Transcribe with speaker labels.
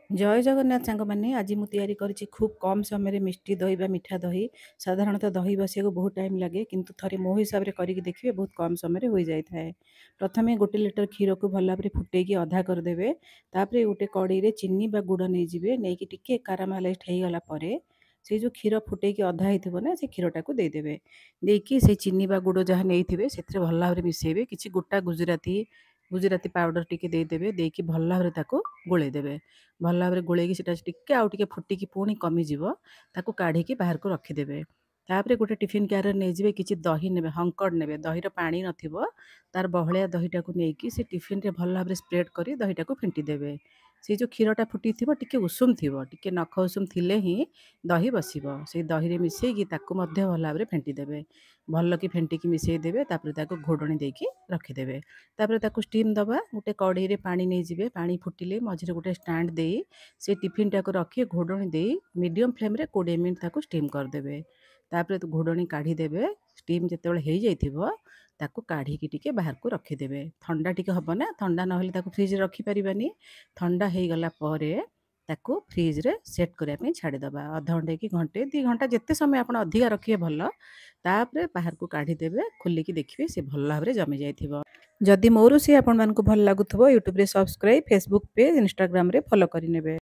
Speaker 1: ଜୟ ଜଗନ୍ନାଥ ସାଙ୍ଗମାନେ ଆଜି ମୁଁ ତିଆରି କରିଛି ଖୁବ୍ କମ୍ ସମୟରେ ମିଷ୍ଟି ଦହି ବା ମିଠା ଦହି। ସାଧାରଣତଃ ଦହି ବସିବାକୁ ବହୁତ ଟାଇମ୍ ଲାଗେ, କିନ୍ତୁ ଥରେ ମୋ ହିସାବରେ କରିକି ଦେଖିବେ ବହୁତ କମ୍ ସମୟରେ ହୋଇଯାଇଥାଏ। ପ୍ରଥମେ 1 ଲିଟର କ୍ଷୀରକୁ ଭଲ ଭାବରେ ଫୁଟେଇକି ଅଧା କରିଦେବେ। ତାପରେ ଗୋଟେ କଡ଼େଇରେ ଚିନି ବା ଗୁଡ଼ ନେଇଯିବେ। ନେଇକି ଟିକେ କାରାମାଲାଇଜ୍ ହେଇଗଲା ପରେ ସେଇ ଯେଉଁ କ୍ଷୀର ଫୁଟେଇକି ଅଧା ହେଇଥିବ ନା, ସେ କ୍ଷୀରଟାକୁ ଦେଇଦେବେ। ଦେଇକି ସେଇ ଚିନି ବା ଗୁଡ଼ ଯାହା ନେଇଥିବେ ସେଥିରେ ଭଲ ଭାବରେ ମିଶାଇବେ। କିଛି ଗୋଟା ଗୁଜୁରାତି ପାଉଡ଼ର ଟିକେ ଦେଇଦେବେ। ଦେଇକି ଭଲ ଭାବରେ ତାକୁ ଗୋଳେଇ ଦେବେ। ଭଲ ଭାବରେ ଗୋଳେଇକି ସେଟା ଟିକେ ଆଉ ଟିକେ ଫୁଟିକି ପୁଣି କମିଯିବ, ତାକୁ କାଢ଼ିକି ବାହାରକୁ ରଖିଦେବେ। ତାପରେ ଗୋଟେ ଟିଫିନ୍ କ୍ୟାରିୟର ନେଇଯିବେ, କିଛି ଦହି ନେବେ, ହଙ୍କଡ଼ ନେବେ, ଦହିର ପାଣି ନଥିବ, ତାର ବହଳିଆ ଦହିଟାକୁ ନେଇକି ସେ ଟିଫିନ୍‌ରେ ଭଲ ଭାବରେ ସ୍ପ୍ରେଡ୍ କରି ଦହିଟାକୁ ଫେଣ୍ଟି ଦେବେ। ସେ ଯେଉଁ କ୍ଷୀରଟା ଫୁଟିଥିବ ଟିକେ ଉଷୁମ ଥିବ, ଟିକେ ନଖ ଉଷୁମ ଥିଲେ ହିଁ ଦହି ବସିବ। ସେଇ ଦହିରେ ମିଶେଇକି ତାକୁ ମଧ୍ୟ ଭଲ ଭାବରେ ଫେଣ୍ଟି ଦେବେ। ଭଲକି ଫେଣ୍ଟିକି ମିଶେଇ ଦେବେ। ତାପରେ ତାକୁ ଘୋଡ଼ଣି ଦେଇକି ରଖିଦେବେ। ତାପରେ ତାକୁ ଷ୍ଟିମ୍ ଦେବା। ଗୋଟେ କଢ଼େଇରେ ପାଣି ନେଇଯିବେ। ପାଣି ଫୁଟିଲେ ମଝିରେ ଗୋଟେ ଷ୍ଟାଣ୍ଡ ଦେଇ ସେ ଟିଫିନ୍‌ଟାକୁ ରଖି ଘୋଡ଼ଣି ଦେଇ ମିଡ଼ିୟମ୍ ଫ୍ଲେମ୍‌ରେ 20 ମିନିଟ୍ ତାକୁ ଷ୍ଟିମ୍ କରିଦେବେ। ତାପରେ ଘୋଡ଼ଣି କାଢ଼ିଦେବେ। ଷ୍ଟିମ୍ ଯେତେବେଳେ ହେଇଯାଇଥିବ ତାକୁ କାଢ଼ିକି ଟିକେ ବାହାରକୁ ରଖିଦେବେ। ଥଣ୍ଡା ଟିକେ ହେବ ନା, ଥଣ୍ଡା ନହେଲେ ତାକୁ ଫ୍ରିଜ୍‌ରେ ରଖିପାରିବାନି। ଥଣ୍ଡା ହେଇଗଲା ପରେ ତାକୁ ଫ୍ରିଜ୍‌ରେ ସେଟ୍ କରିବା ପାଇଁ ଛାଡ଼ିଦେବା। ଅଧଘଣ୍ଟେ କି ଘଣ୍ଟେ 2 ଘଣ୍ଟା ଯେତେ ସମୟ ଆପଣ ଅଧିକା ରଖିବେ ଭଲ। ତାପରେ ବାହାରକୁ କାଢ଼ିଦେବେ। ଖୋଲିକି ଦେଖିବେ ସେ ଭଲ ଭାବରେ ଜମି ଯାଇଥିବ। ଯଦି ମୋ ରୋଷେଇ ଆପଣମାନଙ୍କୁ ଭଲ ଲାଗୁଥିବ ୟୁଟ୍ୟୁବ୍‌ରେ ସବସ୍କ୍ରାଇବ୍, ଫେସବୁକ୍ ପେଜ୍, ଇନଷ୍ଟାଗ୍ରାମରେ ଫଲୋ କରିନେବେ।